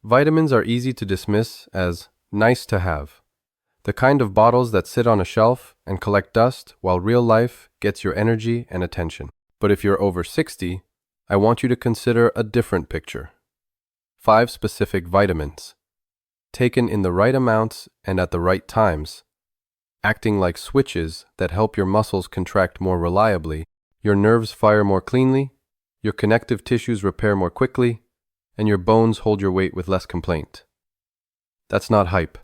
Vitamins are easy to dismiss as nice to have, the kind of bottles that sit on a shelf and collect dust while real life gets your energy and attention. But if you're over 60, I want you to consider a different picture. 5 specific vitamins, taken in the right amounts and at the right times, acting like switches that help your muscles contract more reliably, your nerves fire more cleanly, your connective tissues repair more quickly, and your bones hold your weight with less complaint. That's not hype.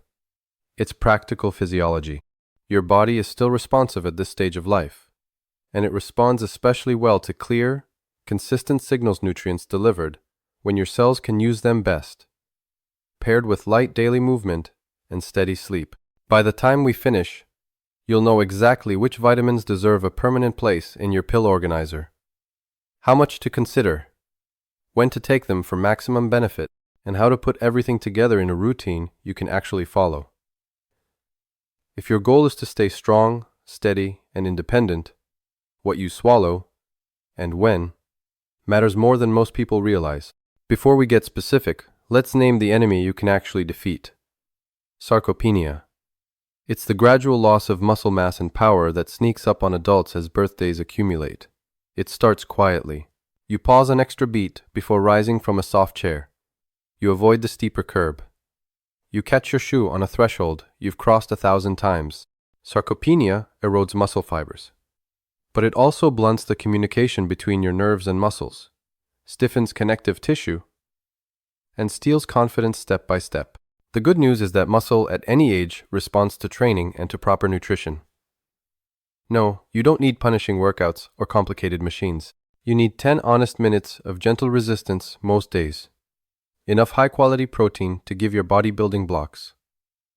It's practical physiology. Your body is still responsive at this stage of life, and it responds especially well to clear, consistent signals nutrients delivered when your cells can use them best, paired with light daily movement and steady sleep. By the time we finish, you'll know exactly which vitamins deserve a permanent place in your pill organizer, how much to consider, when to take them for maximum benefit, and how to put everything together in a routine you can actually follow. If your goal is to stay strong, steady, and independent, what you swallow, and when, matters more than most people realize. Before we get specific, let's name the enemy you can actually defeat. Sarcopenia. It's the gradual loss of muscle mass and power that sneaks up on adults as birthdays accumulate. It starts quietly. You pause an extra beat before rising from a soft chair. You avoid the steeper curb. You catch your shoe on a threshold you've crossed 1,000 times. Sarcopenia erodes muscle fibers. But it also blunts the communication between your nerves and muscles, stiffens connective tissue, and steals confidence step by step. The good news is that muscle at any age responds to training and to proper nutrition. No, you don't need punishing workouts or complicated machines. You need 10 honest minutes of gentle resistance most days. Enough high-quality protein to give your body building blocks,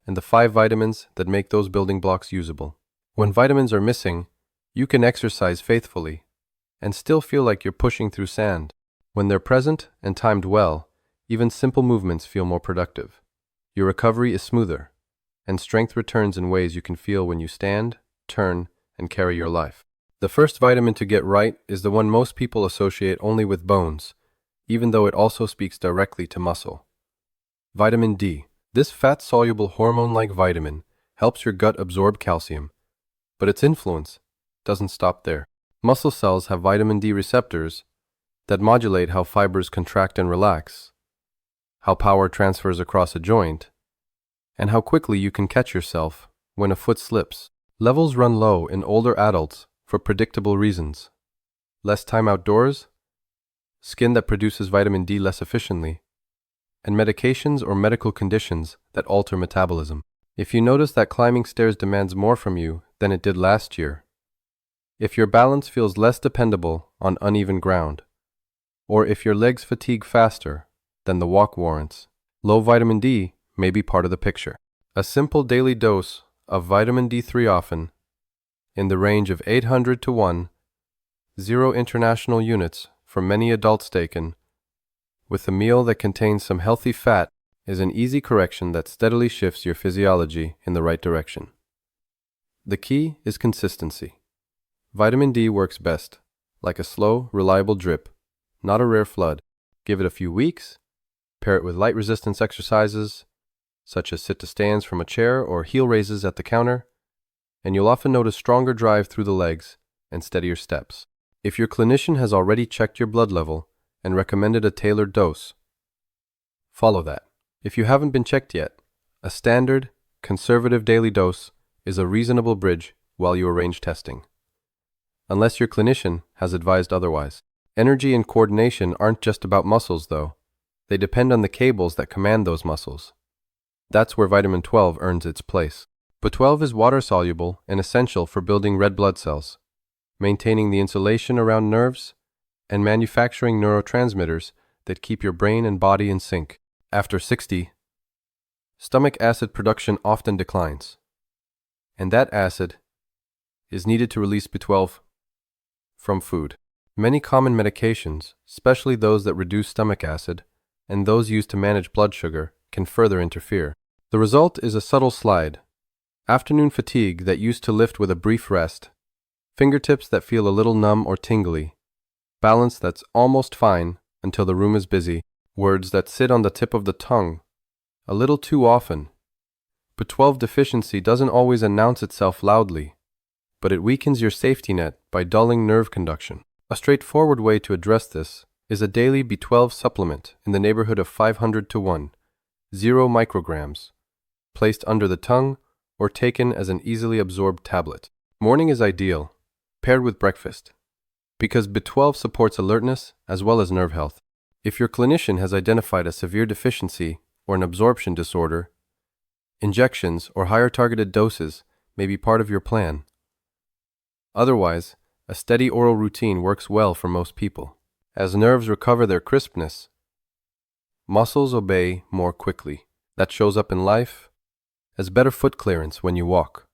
and the 5 vitamins that make those building blocks usable. When vitamins are missing, you can exercise faithfully and still feel like you're pushing through sand. When they're present and timed well, even simple movements feel more productive. Your recovery is smoother, and strength returns in ways you can feel when you stand, turn, and carry your life. The first vitamin to get right is the one most people associate only with bones, even though it also speaks directly to muscle. Vitamin D. This fat-soluble hormone-like vitamin helps your gut absorb calcium, but its influence doesn't stop there. Muscle cells have vitamin D receptors that modulate how fibers contract and relax, how power transfers across a joint, and how quickly you can catch yourself when a foot slips. Levels run low in older adults for predictable reasons. Less time outdoors, skin that produces vitamin D less efficiently, and medications or medical conditions that alter metabolism. If you notice that climbing stairs demands more from you than it did last year, if your balance feels less dependable on uneven ground, or if your legs fatigue faster than the walk warrants, low vitamin D may be part of the picture. A simple daily dose of vitamin D3 often, in the range of 800 to 1.0 international units for many adults taken, with a meal that contains some healthy fat, is an easy correction that steadily shifts your physiology in the right direction. The key is consistency. Vitamin D works best, like a slow, reliable drip, not a rare flood. Give it a few weeks, pair it with light resistance exercises, such as sit-to-stands from a chair or heel raises at the counter, and you'll often notice stronger drive through the legs and steadier steps. If your clinician has already checked your blood level and recommended a tailored dose, follow that. If you haven't been checked yet, a standard, conservative daily dose is a reasonable bridge while you arrange testing, unless your clinician has advised otherwise. Energy and coordination aren't just about muscles, though. They depend on the cables that command those muscles. That's where vitamin 12 earns its place. B12 is water-soluble and essential for building red blood cells, maintaining the insulation around nerves, and manufacturing neurotransmitters that keep your brain and body in sync. After 60, stomach acid production often declines, and that acid is needed to release B12 from food. Many common medications, especially those that reduce stomach acid and those used to manage blood sugar, can further interfere. The result is a subtle slide. Afternoon fatigue that used to lift with a brief rest, fingertips that feel a little numb or tingly, balance that's almost fine until the room is busy, Words that sit on the tip of the tongue a little too often. B12 deficiency doesn't always announce itself loudly, but it weakens your safety net by dulling nerve conduction. A straightforward way to address this is a daily B12 supplement in the neighborhood of 500 to 1, 0 micrograms, placed under the tongue or taken as an easily absorbed tablet. Morning is ideal, paired with breakfast, because B12 supports alertness as well as nerve health. If your clinician has identified a severe deficiency or an absorption disorder, injections or higher targeted doses may be part of your plan. Otherwise, a steady oral routine works well for most people. As nerves recover their crispness, muscles obey more quickly. That shows up in life as better foot clearance when you walk,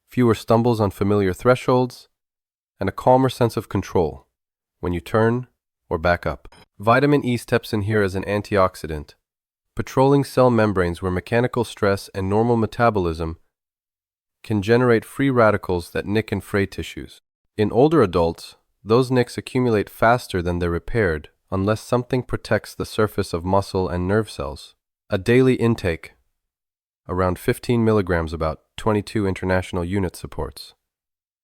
fewer stumbles on familiar thresholds, and a calmer sense of control when you turn or back up. Vitamin E steps in here as an antioxidant, patrolling cell membranes where mechanical stress and normal metabolism can generate free radicals that nick and fray tissues. In older adults, those nicks accumulate faster than they're repaired unless something protects the surface of muscle and nerve cells. A daily intake, around 15 milligrams, about 22 international units, supports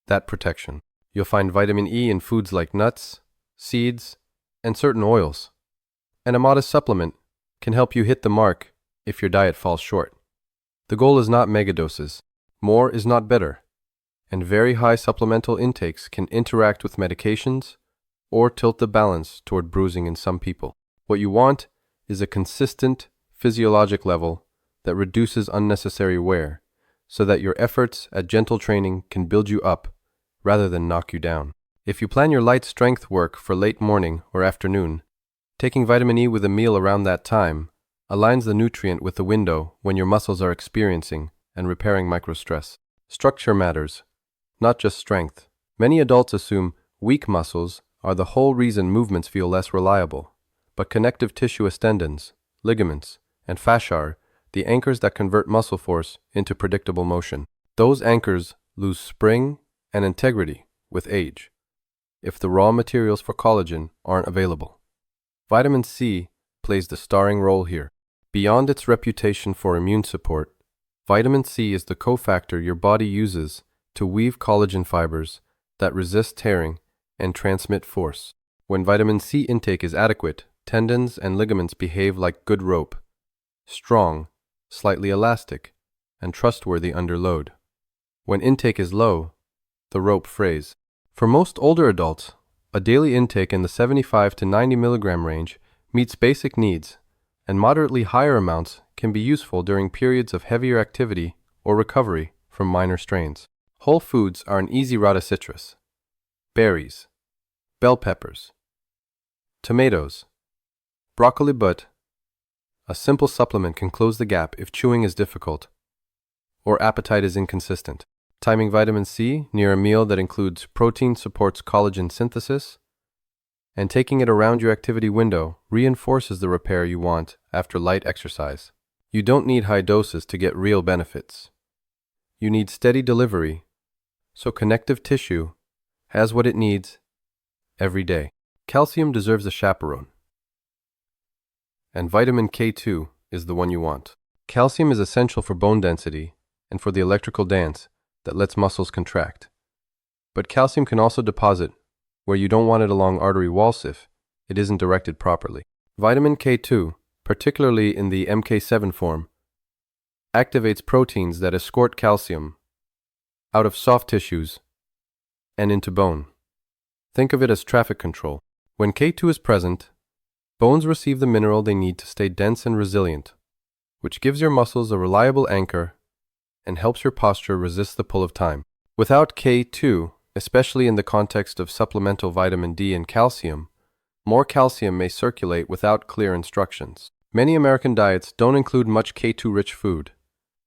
that protection. You'll find vitamin E in foods like nuts, seeds, and certain oils, and a modest supplement can help you hit the mark if your diet falls short. The goal is not megadoses. More is not better, and very high supplemental intakes can interact with medications or tilt the balance toward bruising in some people. What you want is a consistent physiologic level that reduces unnecessary wear, so that your efforts at gentle training can build you up rather than knock you down. If you plan your light strength work for late morning or afternoon, taking vitamin E with a meal around that time aligns the nutrient with the window when your muscles are experiencing and repairing microstress. Structure matters, not just strength. Many adults assume weak muscles are the whole reason movements feel less reliable, but connective tissue as tendons, ligaments, and fascia are the anchors that convert muscle force into predictable motion. Those anchors lose spring and integrity with age if the raw materials for collagen aren't available. Vitamin C plays the starring role here. Beyond its reputation for immune support, vitamin C is the cofactor your body uses to weave collagen fibers that resist tearing and transmit force. When vitamin C intake is adequate, tendons and ligaments behave like good rope, strong, slightly elastic, and trustworthy under load. When intake is low, the rope frays. For most older adults, a daily intake in the 75 to 90 milligram range meets basic needs, and moderately higher amounts can be useful during periods of heavier activity or recovery from minor strains. Whole foods are an easy route to citrus. Berries, bell peppers, tomatoes, broccoli, but a simple supplement can close the gap if chewing is difficult or appetite is inconsistent. Timing vitamin C near a meal that includes protein supports collagen synthesis, and taking it around your activity window reinforces the repair you want after light exercise. You don't need high doses to get real benefits. You need steady delivery, so connective tissue has what it needs every day. Calcium deserves a chaperone, and vitamin K2 is the one you want. Calcium is essential for bone density and for the electrical dance that lets muscles contract. But calcium can also deposit where you don't want it along artery walls if it isn't directed properly. Vitamin K2, particularly in the MK7 form, activates proteins that escort calcium out of soft tissues and into bone. Think of it as traffic control. When K2 is present, bones receive the mineral they need to stay dense and resilient, which gives your muscles a reliable anchor and helps your posture resist the pull of time. Without K2, especially in the context of supplemental vitamin D and calcium, more calcium may circulate without clear instructions. Many American diets don't include much K2-rich food.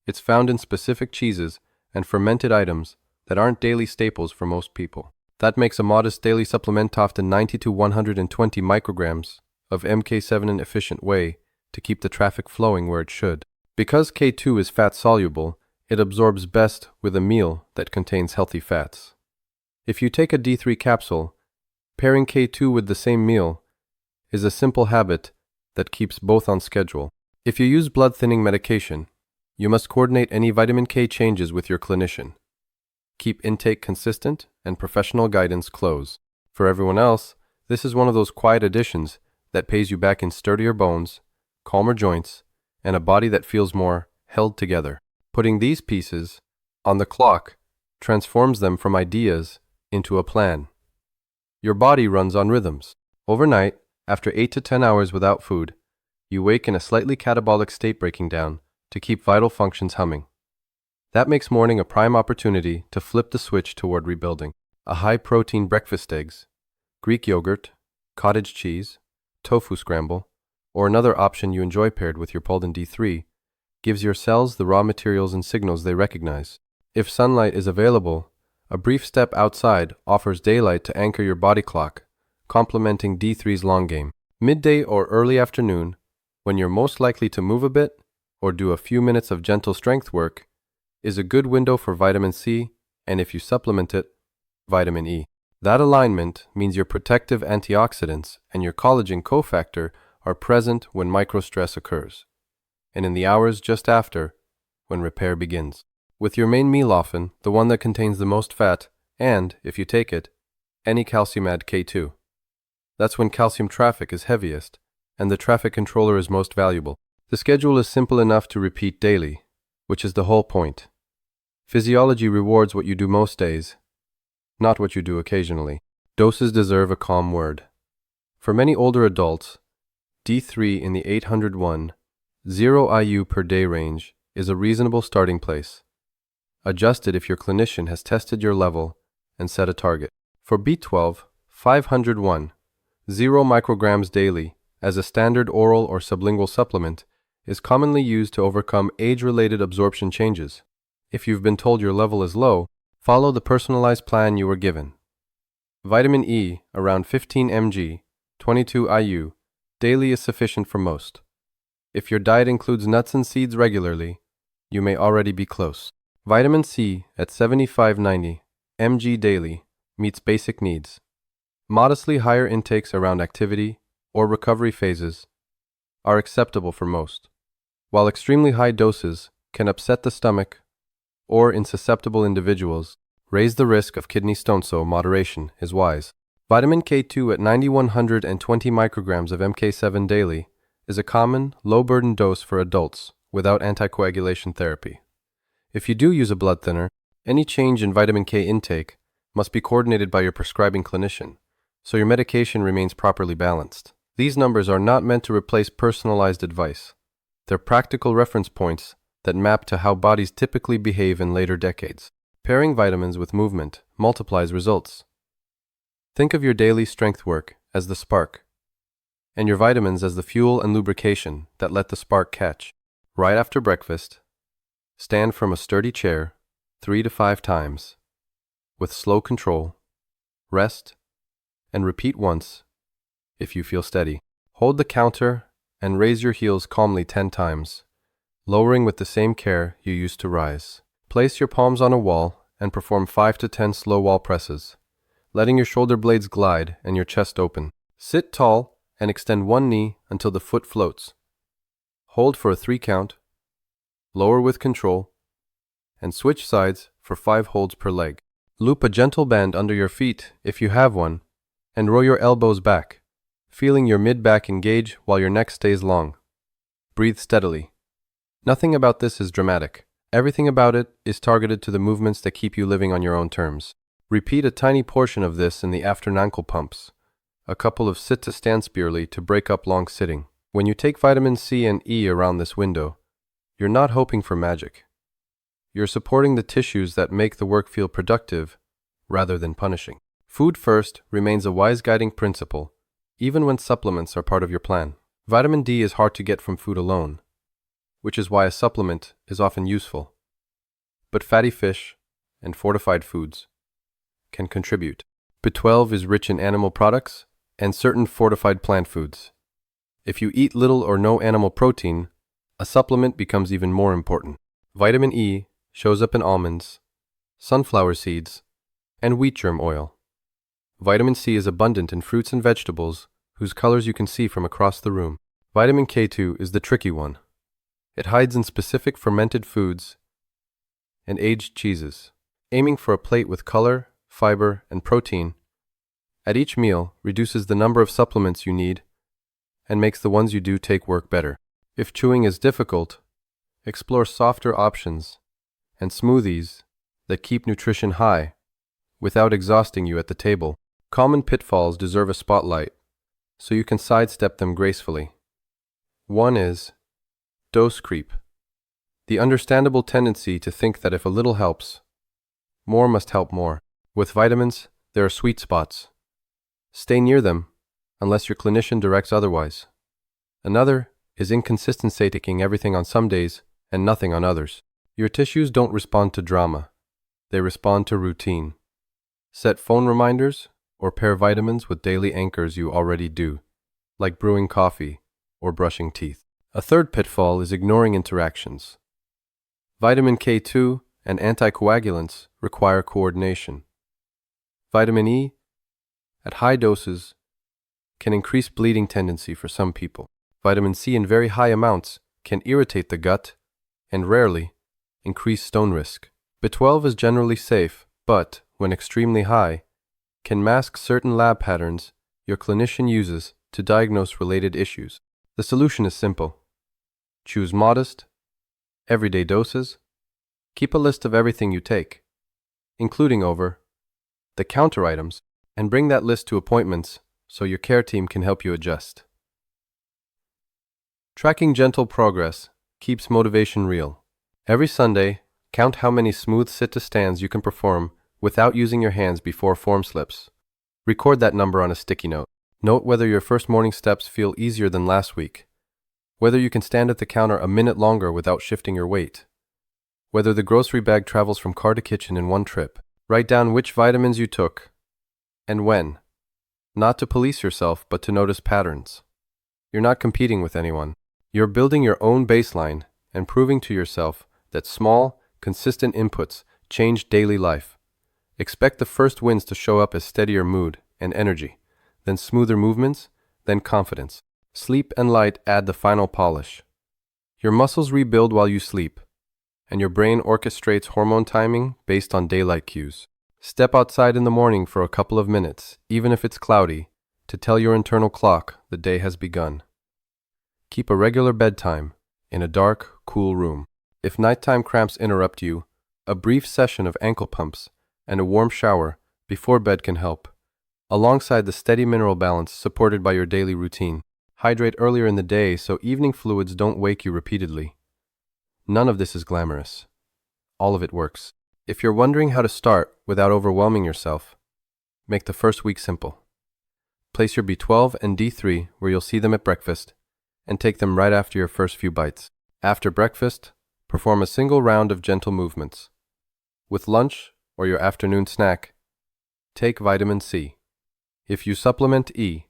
It's found in specific cheeses and fermented items that aren't daily staples for most people. That makes a modest daily supplement often 90 to 120 micrograms of MK7 an efficient way to keep the traffic flowing where it should. Because K2 is fat-soluble, it absorbs best with a meal that contains healthy fats. If you take a D3 capsule, pairing K2 with the same meal is a simple habit that keeps both on schedule. If you use blood thinning medication, you must coordinate any vitamin K changes with your clinician. Keep intake consistent and professional guidance close. For everyone else, this is one of those quiet additions that pays you back in sturdier bones, calmer joints, and a body that feels more held together. Putting these pieces on the clock transforms them from ideas into a plan. Your body runs on rhythms. Overnight, after 8 to 10 hours without food, you wake in a slightly catabolic state, breaking down to keep vital functions humming. That makes morning a prime opportunity to flip the switch toward rebuilding. A high-protein breakfast: eggs, Greek yogurt, cottage cheese, tofu scramble, or another option you enjoy paired with your Polden D3, gives your cells the raw materials and signals they recognize. If sunlight is available, a brief step outside offers daylight to anchor your body clock, complementing D3's long game. Midday or early afternoon, when you're most likely to move a bit or do a few minutes of gentle strength work, is a good window for vitamin C, and if you supplement it, vitamin E. That alignment means your protective antioxidants and your collagen cofactor are present when microstress occurs, and in the hours just after, when repair begins. With your main meal often, the one that contains the most fat, and, if you take it, any calcium add K2. That's when calcium traffic is heaviest, and the traffic controller is most valuable. The schedule is simple enough to repeat daily, which is the whole point. Physiology rewards what you do most days, not what you do occasionally. Doses deserve a calm word. For many older adults, D3 in the 801 0 IU per day range is a reasonable starting place. Adjust it if your clinician has tested your level and set a target. For B12, 501 0 micrograms daily as a standard oral or sublingual supplement is commonly used to overcome age-related absorption changes. If you've been told your level is low, follow the personalized plan you were given. Vitamin E, around 15 mg, 22 IU, daily is sufficient for most. If your diet includes nuts and seeds regularly, you may already be close. Vitamin C at 75-90 mg daily meets basic needs. Modestly higher intakes around activity or recovery phases are acceptable for most, while extremely high doses can upset the stomach or, in susceptible individuals, raise the risk of kidney stone, so moderation is wise. Vitamin K2 at 9120 micrograms of MK7 daily is a common, low-burden dose for adults without anticoagulation therapy. If you do use a blood thinner, any change in vitamin K intake must be coordinated by your prescribing clinician, so your medication remains properly balanced. These numbers are not meant to replace personalized advice. They're practical reference points that map to how bodies typically behave in later decades. Pairing vitamins with movement multiplies results. Think of your daily strength work as the spark, and your vitamins as the fuel and lubrication that let the spark catch. Right after breakfast, stand from a sturdy chair 3 to 5 times. With slow control, rest, and repeat once if you feel steady. Hold the counter and raise your heels calmly 10 times, lowering with the same care you used to rise. Place your palms on a wall and perform 5 to 10 slow wall presses, letting your shoulder blades glide and your chest open. Sit tall and extend one knee until the foot floats. Hold for a 3 count, lower with control, and switch sides for 5 holds per leg. Loop a gentle band under your feet if you have one, and roll your elbows back, feeling your mid-back engage while your neck stays long. Breathe steadily. Nothing about this is dramatic. Everything about it is targeted to the movements that keep you living on your own terms. Repeat a tiny portion of this in the afternoon ankle pumps, a couple of sit to stand spirally to break up long sitting. When you take vitamin C and E around this window, you're not hoping for magic. You're supporting the tissues that make the work feel productive rather than punishing. Food first remains a wise guiding principle, even when supplements are part of your plan. Vitamin D is hard to get from food alone, which is why a supplement is often useful. But fatty fish and fortified foods can contribute. B12 is rich in animal products and certain fortified plant foods. If you eat little or no animal protein, a supplement becomes even more important. Vitamin E shows up in almonds, sunflower seeds, and wheat germ oil. Vitamin C is abundant in fruits and vegetables whose colors you can see from across the room. Vitamin K2 is the tricky one. It hides in specific fermented foods and aged cheeses. Aiming for a plate with color, fiber, and protein at each meal reduces the number of supplements you need and makes the ones you do take work better. If chewing is difficult, explore softer options and smoothies that keep nutrition high without exhausting you at the table. Common pitfalls deserve a spotlight, so you can sidestep them gracefully. One is dose creep. The understandable tendency to think that if a little helps, more must help more. With vitamins, there are sweet spots. Stay near them unless your clinician directs otherwise. Another is inconsistency, taking everything on some days and nothing on others. Your tissues don't respond to drama. They respond to routine. Set phone reminders or pair vitamins with daily anchors you already do, like brewing coffee or brushing teeth. A third pitfall is ignoring interactions. Vitamin K2 and anticoagulants require coordination. Vitamin E, at high doses, can increase bleeding tendency for some people. Vitamin C in very high amounts can irritate the gut and rarely increase stone risk. B12 is generally safe, but, when extremely high, can mask certain lab patterns your clinician uses to diagnose related issues. The solution is simple. Choose modest, everyday doses. Keep a list of everything you take, including over-the-counter items, and bring that list to appointments so your care team can help you adjust. Tracking gentle progress keeps motivation real. Every Sunday, count how many smooth sit-to-stands you can perform without using your hands before form slips. Record that number on a sticky note. Note whether your first morning steps feel easier than last week, whether you can stand at the counter a minute longer without shifting your weight, whether the grocery bag travels from car to kitchen in one trip. Write down which vitamins you took and when, not to police yourself but to notice patterns. You're not competing with anyone. You're building your own baseline and proving to yourself that small, consistent inputs change daily life. Expect the first wins to show up as steadier mood and energy, then smoother movements, then confidence. Sleep and light add the final polish. Your muscles rebuild while you sleep, and your brain orchestrates hormone timing based on daylight cues. Step outside in the morning for a couple of minutes, even if it's cloudy, to tell your internal clock the day has begun. Keep a regular bedtime in a dark, cool room. If nighttime cramps interrupt you, a brief session of ankle pumps and a warm shower before bed can help, alongside the steady mineral balance supported by your daily routine. Hydrate earlier in the day so evening fluids don't wake you repeatedly. None of this is glamorous. All of it works. If you're wondering how to start without overwhelming yourself, make the first week simple. Place your B12 and D3 where you'll see them at breakfast, and take them right after your first few bites. After breakfast, perform a single round of gentle movements. With lunch or your afternoon snack, take vitamin C. If you supplement E,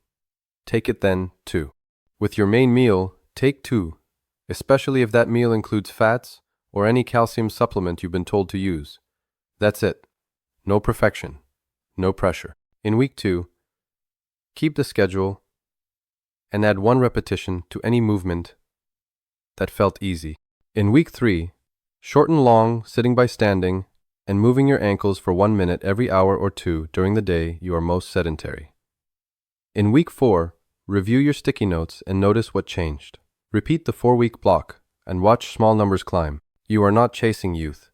take it then too. With your main meal, take 2, especially if that meal includes fats or any calcium supplement you've been told to use. That's it. No perfection. No pressure. In week 2, keep the schedule and add 1 repetition to any movement that felt easy. In week 3, shorten long, sitting by standing, and moving your ankles for 1 minute every hour or 2 during the day you are most sedentary. In week 4, review your sticky notes and notice what changed. Repeat the 4-week block and watch small numbers climb. You are not chasing youth.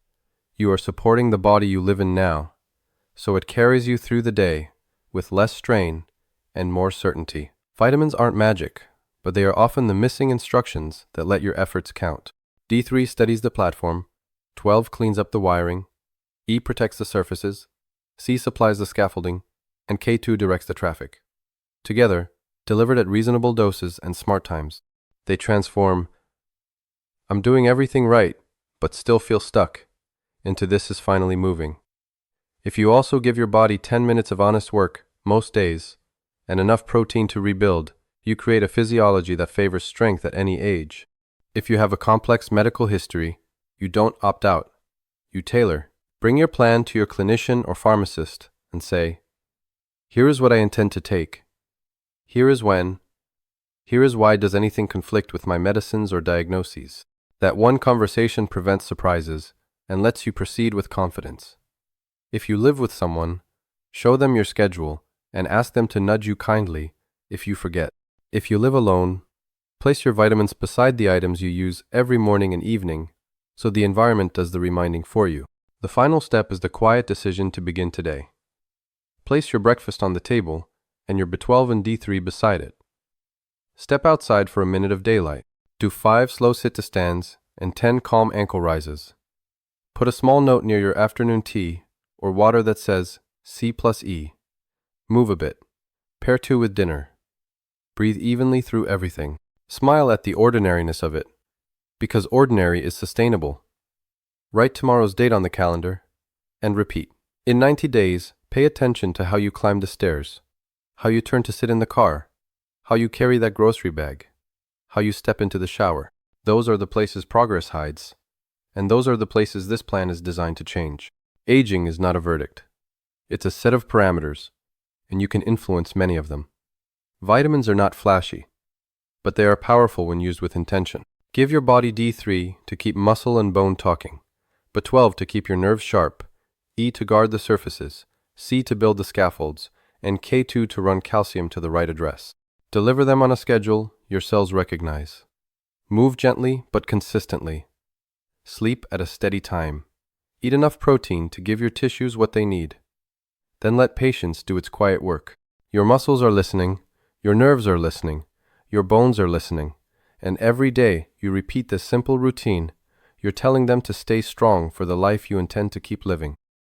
You are supporting the body you live in now, so it carries you through the day with less strain and more certainty. Vitamins aren't magic, but they are often the missing instructions that let your efforts count. D3 steadies the platform, 12 cleans up the wiring, E protects the surfaces, C supplies the scaffolding, and K2 directs the traffic. Together, delivered at reasonable doses and smart times, they transform "I'm doing everything right, but still feel stuck" into "this is finally moving." If you also give your body 10 minutes of honest work most days, and enough protein to rebuild, you create a physiology that favors strength at any age. If you have a complex medical history, you don't opt out. You tailor. Bring your plan to your clinician or pharmacist and say, "Here is what I intend to take. Here is when. Here is why does anything conflict with my medicines or diagnoses. That one conversation prevents surprises and lets you proceed with confidence. If you live with someone, show them your schedule and ask them to nudge you kindly if you forget. If you live alone, place your vitamins beside the items you use every morning and evening so the environment does the reminding for you. The final step is the quiet decision to begin today. Place your breakfast on the table and your B12 and D3 beside it. Step outside for a minute of daylight. Do 5 slow sit-to-stands and 10 calm ankle rises. Put a small note near your afternoon tea or water that says C+E. Move a bit. Pair 2 with dinner. Breathe evenly through everything. Smile at the ordinariness of it, because ordinary is sustainable. Write tomorrow's date on the calendar and repeat. In 90 days, pay attention to how you climb the stairs, how you turn to sit in the car, how you carry that grocery bag, how you step into the shower. Those are the places progress hides, and those are the places this plan is designed to change. Aging is not a verdict. It's a set of parameters, and you can influence many of them. Vitamins are not flashy, but they are powerful when used with intention. Give your body D3 to keep muscle and bone talking, B12 to keep your nerves sharp, E to guard the surfaces, C to build the scaffolds, and K2 to run calcium to the right address. Deliver them on a schedule your cells recognize. Move gently but consistently. Sleep at a steady time. Eat enough protein to give your tissues what they need. Then let patience do its quiet work. Your muscles are listening, your nerves are listening, your bones are listening, and every day you repeat this simple routine, you're telling them to stay strong for the life you intend to keep living.